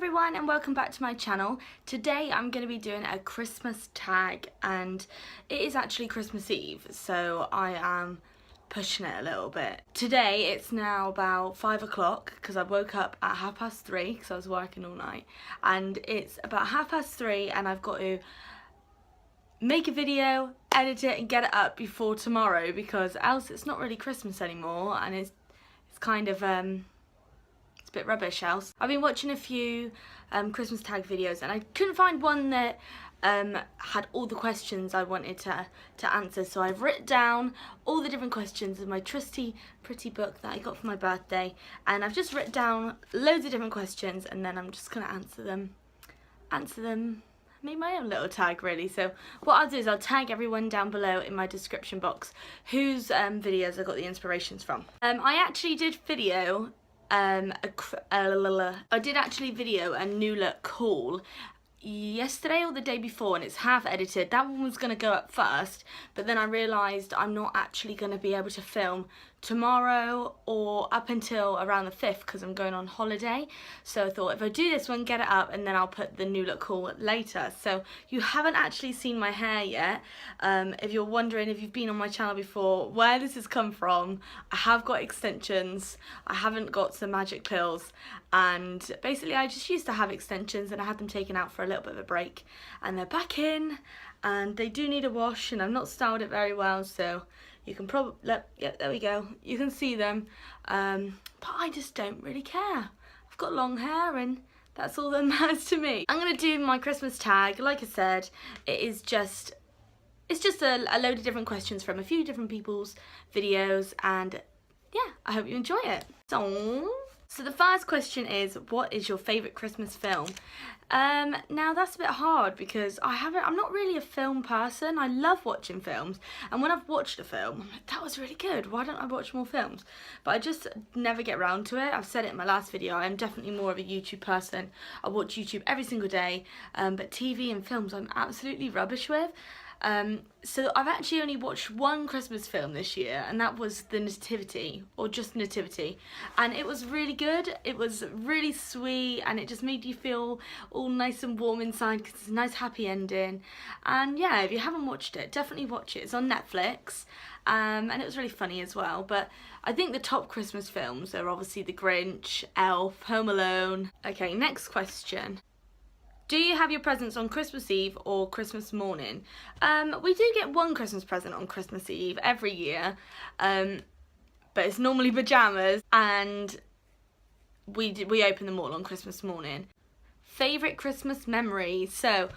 everyone and welcome back to my channel. Today I'm going to be doing a Christmas tag and it is actually Christmas Eve, so I am pushing it a little bit. Today it's now about 5 o'clock because I woke up at 3:30 because I was working all night, and it's about 3:30 and I've got to make a video, edit it and get it up before tomorrow, because else it's not really Christmas anymore and it's kind of it's a bit rubbish else. I've been watching a few Christmas tag videos and I couldn't find one that had all the questions I wanted to answer, so I've written down all the different questions in my trusty pretty book that I got for my birthday, and I've just written down loads of different questions and then I'm just going to answer them, make my own little tag really. So what I'll do is I'll tag everyone down below in my description box whose videos I got the inspirations from. I actually did video I did actually video a new look haul yesterday or the day before, and it's half edited. That one was going to go up first, but then I realised I'm not actually going to be able to film tomorrow or up until around the 5th because I'm going on holiday. So I thought if I do this one, get it up, and then I'll put the new look haul later. So you haven't actually seen my hair yet. If you're wondering, if you've been on my channel before, where this has come from, I have got extensions. I haven't got some magic pills, and basically I just used to have extensions and I had them taken out for a little bit of a break, and they're back in and they do need a wash, and I've not styled it very well, so you can probably, yeah, there we go, you can see them, but I just don't really care. I've got long hair and that's all that matters to me. I'm going to do my Christmas tag. Like I said, it's just a load of different questions from a few different people's videos, and yeah, I hope you enjoy it. So the first question is, what is your favourite Christmas film? Now that's a bit hard because I'm not really a film person. I love watching films, and when I've watched a film, I'm like, that was really good, why don't I watch more films? But I just never get around to it. I've said it in my last video, I'm definitely more of a YouTube person. I watch YouTube every single day, but TV and films I'm absolutely rubbish with. So I've actually only watched one Christmas film this year, and that was The Nativity, or just Nativity, and it was really good. It was really sweet and it just made you feel all nice and warm inside because it's a nice happy ending. And yeah, if you haven't watched it, definitely watch it. It's on Netflix, and it was really funny as well. But I think the top Christmas films are obviously The Grinch, Elf, Home Alone. Okay, next question. Do you have your presents on Christmas Eve or Christmas morning? We do get one Christmas present on Christmas Eve every year, but it's normally pyjamas, and we open them all on Christmas morning. Favourite Christmas memories? So,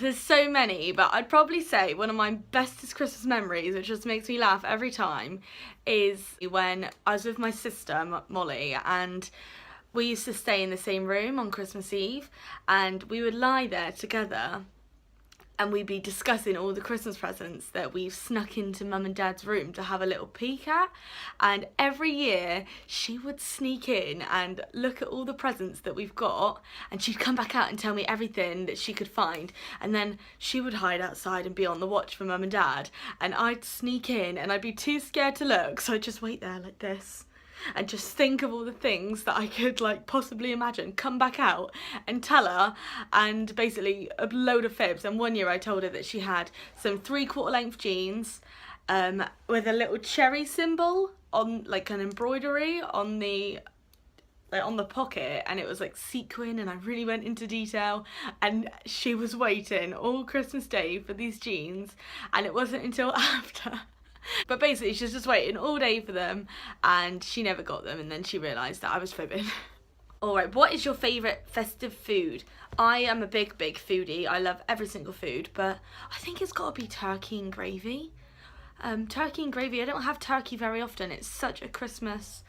there's so many, but I'd probably say one of my bestest Christmas memories, which just makes me laugh every time, is when I was with my sister, Molly, and we used to stay in the same room on Christmas Eve, and we would lie there together and we'd be discussing all the Christmas presents that we've snuck into Mum and Dad's room to have a little peek at. And every year she would sneak in and look at all the presents that we've got, and she'd come back out and tell me everything that she could find, and then she would hide outside and be on the watch for Mum and Dad, and I'd sneak in and I'd be too scared to look, so I'd just wait there like this and just think of all the things that I could like possibly imagine, come back out and tell her, and basically a load of fibs. And one year I told her that she had some 3/4 length jeans with a little cherry symbol on, like an embroidery on the pocket, and it was like sequin, and I really went into detail, and she was waiting all Christmas Day for these jeans, and it wasn't until after. But basically she's just waiting all day for them, and she never got them, and then she realised that I was fibbing. Alright, what is your favourite festive food? I am a big foodie. I love every single food, but I think it's got to be turkey and gravy. Turkey and gravy, I don't have turkey very often. It's such a Christmas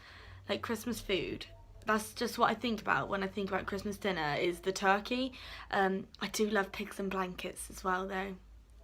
food. That's just what I think about when I think about Christmas dinner, is the turkey. I do love pigs and blankets as well though.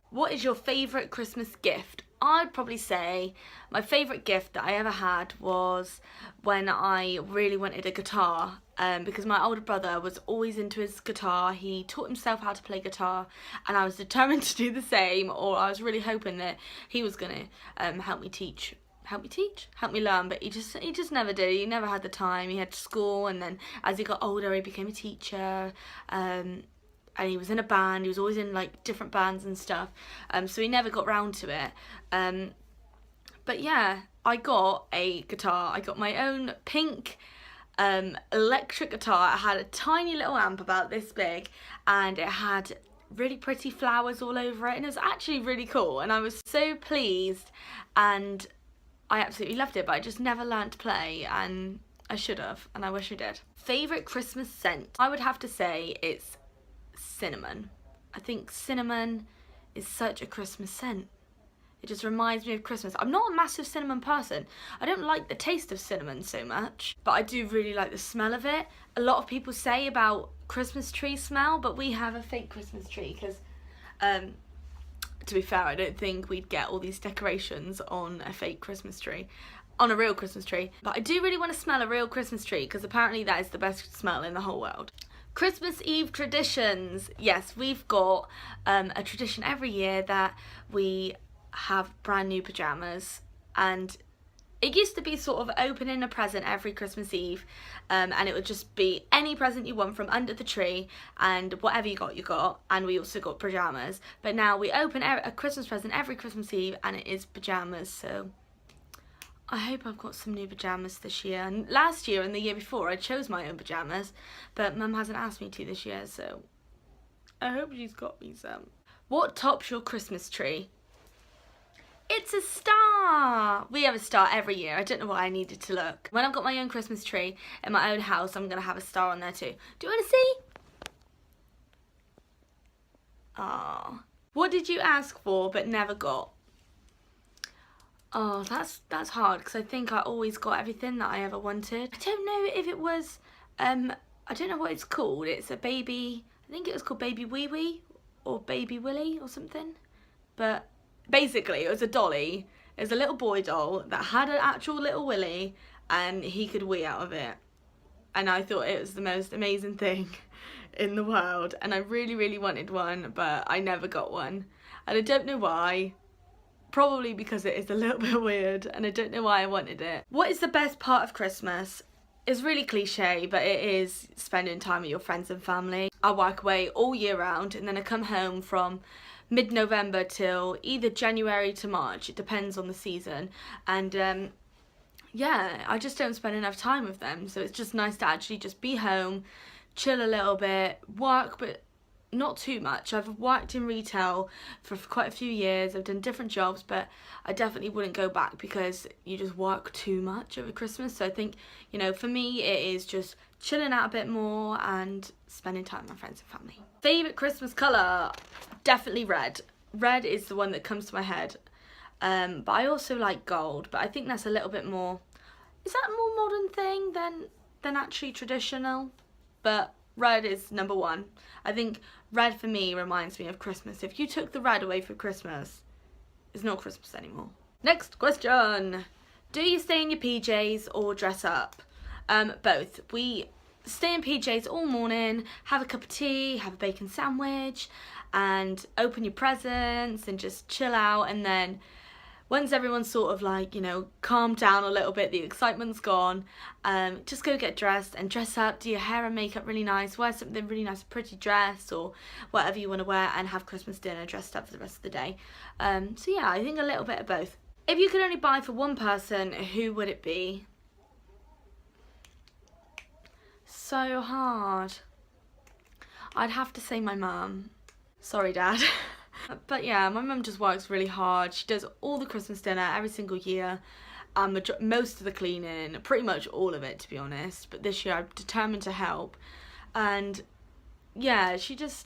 What is your favourite Christmas gift? I'd probably say my favourite gift that I ever had was when I really wanted a guitar, because my older brother was always into his guitar. He taught himself how to play guitar, and I was determined to do the same, or I was really hoping that he was going to help me teach help me teach, help me learn, but he just never did. He never had the time. He had school, and then as he got older he became a teacher, and he was in a band. He was always in like different bands and stuff, so he never got round to it. But yeah, I got a guitar. I got my own pink electric guitar. It had a tiny little amp about this big, and it had really pretty flowers all over it, and it was actually really cool, and I was so pleased, and I absolutely loved it, but I just never learned to play, and I should have, and I wish I did. Favourite Christmas scent? I would have to say it's cinnamon. I think cinnamon is such a Christmas scent. It just reminds me of Christmas. I'm not a massive cinnamon person. I don't like the taste of cinnamon so much, but I do really like the smell of it. A lot of people say about Christmas tree smell, but we have a fake Christmas tree because, to be fair, I don't think we'd get all these decorations on a fake Christmas tree, on a real Christmas tree. But I do really want to smell a real Christmas tree because apparently that is the best smell in the whole world. Christmas Eve traditions. Yes, we've got a tradition every year that we have brand new pyjamas, and it used to be sort of opening a present every Christmas Eve, and it would just be any present you want from under the tree, and whatever you got, and we also got pyjamas. But now we open a Christmas present every Christmas Eve, and it is pyjamas, so I hope I've got some new pyjamas this year. And last year and the year before I chose my own pyjamas, but Mum hasn't asked me to this year, so I hope she's got me some. What tops your Christmas tree? It's a star! We have a star every year. I don't know why I needed to look. When I've got my own Christmas tree in my own house, I'm going to have a star on there too. Do you want to see? Aww. What did you ask for but never got? Oh, that's hard because I think I always got everything that I ever wanted. I don't know if it was, I don't know what it's called. It's a baby, I think it was called Baby Wee Wee or Baby Willy or something. But basically, it was a dolly. It was a little boy doll that had an actual little willy, and he could wee out of it. And I thought it was the most amazing thing in the world. And I really, really wanted one, but I never got one. And I don't know why. Probably because it is a little bit weird, and I don't know why I wanted it. What is the best part of Christmas? It's really cliche, but it is spending time with your friends and family. I work away all year round, and then I come home from mid-November till either January to March. It depends on the season, and yeah, I just don't spend enough time with them, so it's just nice to actually just be home, chill a little bit, work, but not too much. I've worked in retail for quite a few years. I've done different jobs, but I definitely wouldn't go back because you just work too much over Christmas. So I think, you know, for me it is just chilling out a bit more and spending time with my friends and family. Favourite Christmas colour? Definitely red. Red is the one that comes to my head. But I also like gold, but I think that's a little bit more, is that a more modern thing than actually traditional? But red is number one. I think red for me reminds me of Christmas. If you took the red away from Christmas, it's not Christmas anymore. Next question. Do you stay in your PJs or dress up? Both. We stay in PJs all morning, have a cup of tea, have a bacon sandwich, and open your presents and just chill out, and then once everyone's sort of like, you know, calmed down a little bit, the excitement's gone, just go get dressed and dress up, do your hair and makeup really nice, wear something really nice, a pretty dress or whatever you want to wear, and have Christmas dinner dressed up for the rest of the day. So yeah, I think a little bit of both. If you could only buy for one person, who would it be? So hard. I'd have to say my mum. Sorry, Dad. But yeah, my mum just works really hard. She does all the Christmas dinner every single year, most of the cleaning, pretty much all of it to be honest. But this year I'm determined to help, and yeah, she's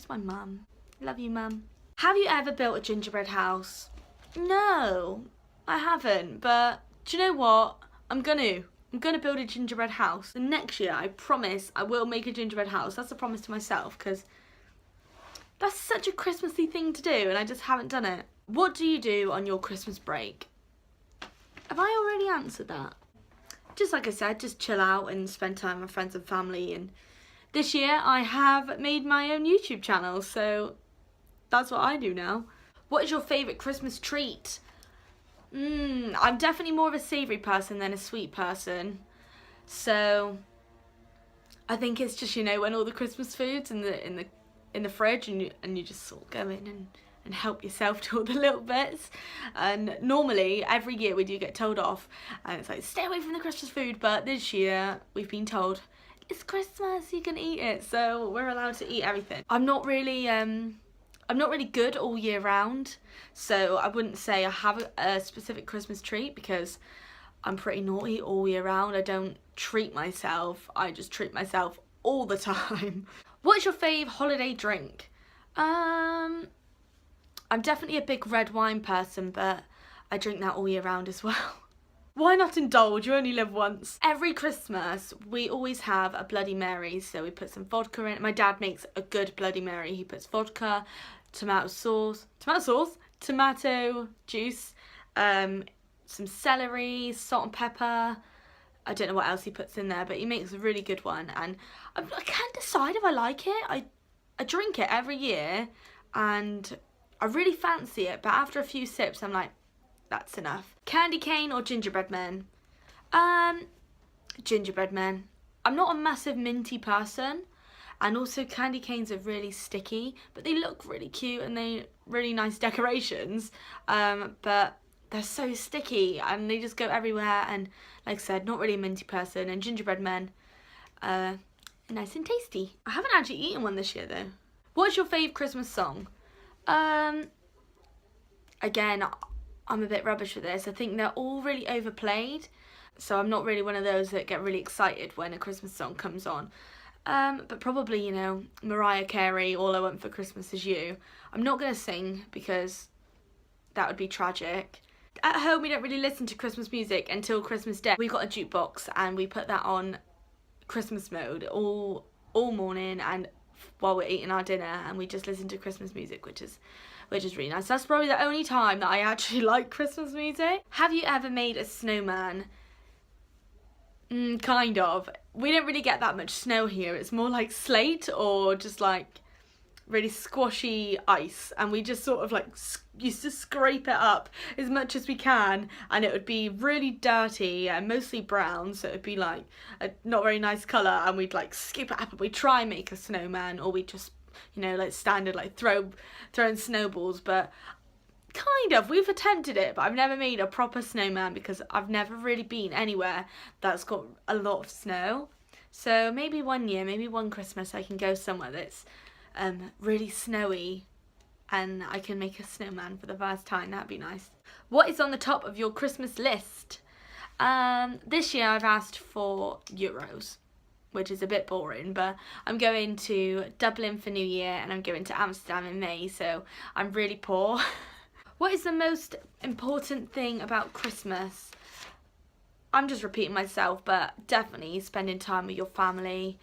my mum. Love you, Mum. Have you ever built a gingerbread house? No, I haven't, but do you know what? I'm gonna build a gingerbread house. And next year, I promise I will make a gingerbread house. That's a promise to myself, because that's such a Christmassy thing to do, and I just haven't done it. What do you do on your Christmas break? Have I already answered that? Just like I said, just chill out and spend time with friends and family. And this year I have made my own YouTube channel, so that's what I do now. What is your favourite Christmas treat? I'm definitely more of a savoury person than a sweet person. So I think it's just, you know, when all the Christmas food's in the fridge and you just sort of go in and help yourself to all the little bits. And normally every year we do get told off and it's like, stay away from the Christmas food, but this year we've been told it's Christmas, you can eat it, so we're allowed to eat everything. I'm not really good all year round, so I wouldn't say I have a specific Christmas treat because I'm pretty naughty all year round. I don't treat myself, I just treat myself all the time. What's your fave holiday drink? I'm definitely a big red wine person, but I drink that all year round as well. Why not indulge? You only live once. Every Christmas, we always have a Bloody Mary, so we put some vodka in. My dad makes a good Bloody Mary. He puts vodka, tomato juice, some celery, salt and pepper. I don't know what else he puts in there, but he makes a really good one. And I can't decide if I like it. I drink it every year, and I really fancy it, but after a few sips, I'm like, that's enough. Candy cane or gingerbread men? Gingerbread men. I'm not a massive minty person, and also candy canes are really sticky, but they look really cute and they're really nice decorations, but they're so sticky and they just go everywhere, and like I said, not really a minty person. And gingerbread men are nice and tasty. I haven't actually eaten one this year though. What's your fave Christmas song? Again, I'm a bit rubbish with this. I think they're all really overplayed, so I'm not really one of those that get really excited when a Christmas song comes on. But probably, you know, Mariah Carey, All I Want for Christmas Is You. I'm not going to sing because that would be tragic. At home, we don't really listen to Christmas music until Christmas Day. We've got a jukebox and we put that on Christmas mode all morning and while we're eating our dinner, and we just listen to Christmas music, which is really nice. That's probably the only time that I actually like Christmas music. Have you ever made a snowman? Kind of. We don't really get that much snow here. It's more like slate or just like really squashy ice, and we just sort of like used to scrape it up as much as we can, and it would be really dirty and mostly brown, so it would be like a not very nice colour, and we'd like scoop it up and we'd try and make a snowman, or we'd just, you know, like standard like throwing snowballs. But kind of, we've attempted it, but I've never made a proper snowman because I've never really been anywhere that's got a lot of snow. So maybe one year, maybe one Christmas, I can go somewhere that's really snowy and I can make a snowman for the first time. That'd be nice. What is on the top of your Christmas list? This year I've asked for euros, which is a bit boring, but I'm going to Dublin for New Year and I'm going to Amsterdam in May, so I'm really poor. What is the most important thing about Christmas? I'm just repeating myself, but definitely spending time with your family.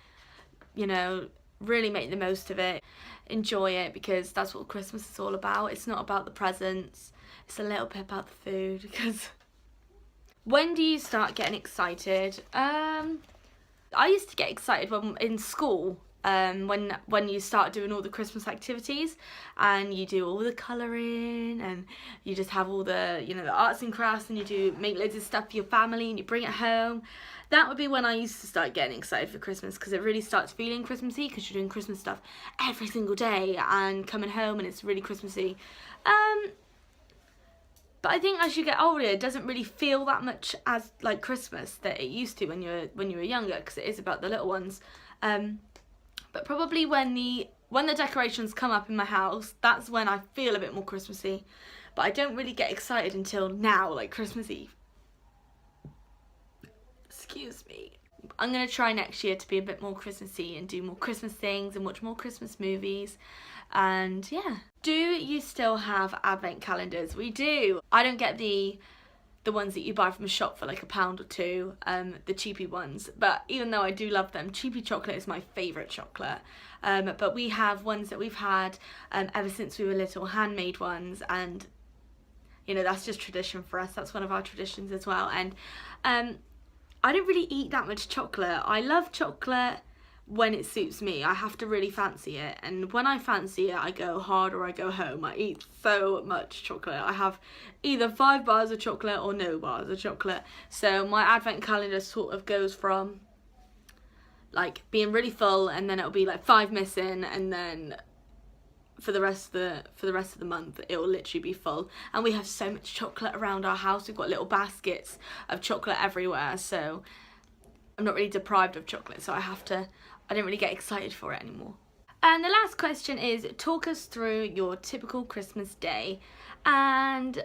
You know, really make the most of it. Enjoy it, because that's what Christmas is all about. It's not about the presents. It's a little bit about the food. Because when do you start getting excited? I used to get excited when in school. When you start doing all the Christmas activities and you do all the colouring and you just have all the, you know, the arts and crafts, and you make loads of stuff for your family and you bring it home. That would be when I used to start getting excited for Christmas, because it really starts feeling Christmassy because you're doing Christmas stuff every single day and coming home and it's really Christmassy. But I think as you get older, it doesn't really feel that much as like Christmas that it used to when you were younger, because it is about the little ones. But probably when the decorations come up in my house, that's when I feel a bit more Christmassy. But I don't really get excited until now, like Christmas Eve. Excuse me. I'm going to try next year to be a bit more Christmassy and do more Christmas things and watch more Christmas movies. And yeah. Do you still have advent calendars? We do. I don't get the ones that you buy from a shop for like £1 or £2, the cheapy ones, but even though I do love them, cheapy chocolate is my favourite chocolate. But we have ones that we've had ever since we were little, handmade ones, and you know, that's just tradition for us. That's one of our traditions as well. And I don't really eat that much chocolate. I love chocolate when it suits me. I have to really fancy it, and when I fancy it, I go hard or I go home. I eat so much chocolate. I have either 5 bars of chocolate or no bars of chocolate. So my advent calendar sort of goes from like being really full, and then it'll be like 5 missing, and then for the rest of the month it will literally be full. And we have so much chocolate around our house. We've got little baskets of chocolate everywhere, so I'm not really deprived of chocolate, so I don't really get excited for it anymore. And the last question is, talk us through your typical Christmas day. And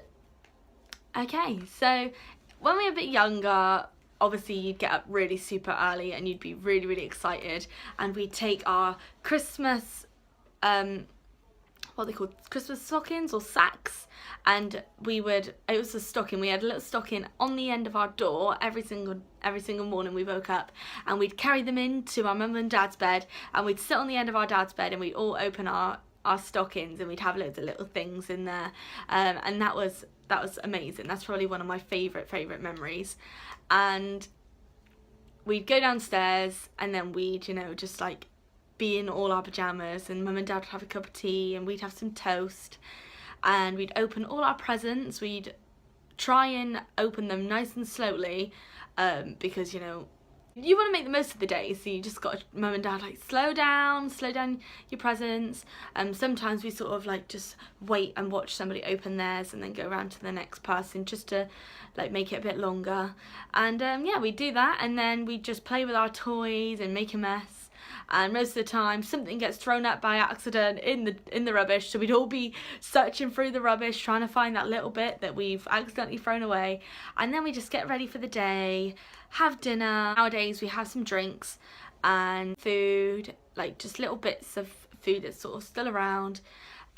okay, so when we were a bit younger, obviously you'd get up really super early and you'd be really, really excited, and we'd take our Christmas what are they called, Christmas stockings or sacks, and it was a stocking, we had a little stocking on the end of our door every single morning we woke up, and we'd carry them into our mum and dad's bed, and we'd sit on the end of our dad's bed and we'd all open our stockings, and we'd have loads of little things in there, and that was amazing. That's probably one of my favourite memories. And we'd go downstairs, and then we'd, you know, just like be in all our pyjamas, and mum and dad would have a cup of tea, and we'd have some toast, and we'd open all our presents. We'd try and open them nice and slowly, because, you know, you want to make the most of the day, so you just got to, mum and dad, like, slow down your presents. Sometimes we sort of like just wait and watch somebody open theirs and then go around to the next person, just to like make it a bit longer. And yeah, we do that, and then we just play with our toys and make a mess. And most of the time something gets thrown up by accident in the rubbish, so we'd all be searching through the rubbish trying to find that little bit that we've accidentally thrown away. And then we just get ready for the day, have dinner. Nowadays we have some drinks and food, like just little bits of food that's sort of still around,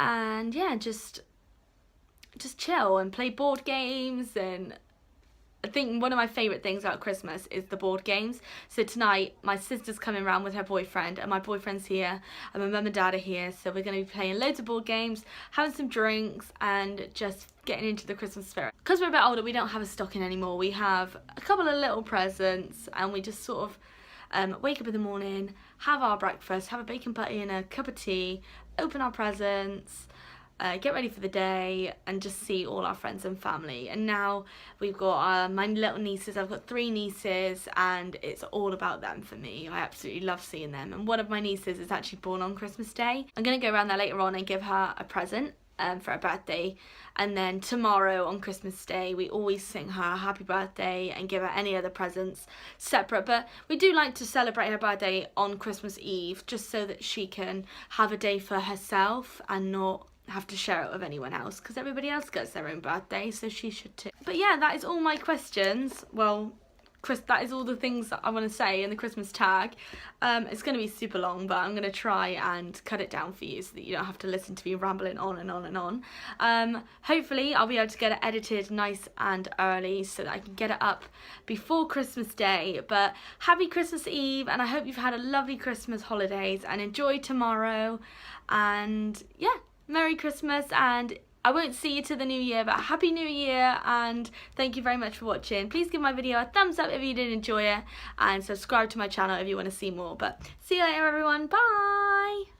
and yeah, just chill and play board games. And I think one of my favourite things about Christmas is the board games. So tonight my sister's coming round with her boyfriend, and my boyfriend's here, and my mum and dad are here, so we're going to be playing loads of board games, having some drinks, and just getting into the Christmas spirit. Because we're a bit older, we don't have a stocking anymore. We have a couple of little presents, and we just sort of wake up in the morning, have our breakfast, have a bacon butty and a cup of tea, open our presents, get ready for the day, and just see all our friends and family. And now we've got my little nieces. I've got 3 nieces, and it's all about them for me. I absolutely love seeing them, and one of my nieces is actually born on Christmas Day. I'm going to go around there later on and give her a present for her birthday, and then tomorrow on Christmas Day we always sing her happy birthday and give her any other presents separate. But we do like to celebrate her birthday on Christmas Eve, just so that she can have a day for herself and not have to share it with anyone else, because everybody else gets their own birthday, so she should too. But yeah, that is all my questions. Well, that is all the things that I want to say in the Christmas tag. It's going to be super long, but I'm going to try and cut it down for you so that you don't have to listen to me rambling on and on and on. Hopefully I'll be able to get it edited nice and early so that I can get it up before Christmas Day. But happy Christmas Eve, and I hope you've had a lovely Christmas holidays, and enjoy tomorrow. And yeah, Merry Christmas, and I won't see you till the new year, but Happy New Year, and thank you very much for watching. Please give my video a thumbs up if you did enjoy it, and subscribe to my channel if you want to see more. But see you later, everyone. Bye!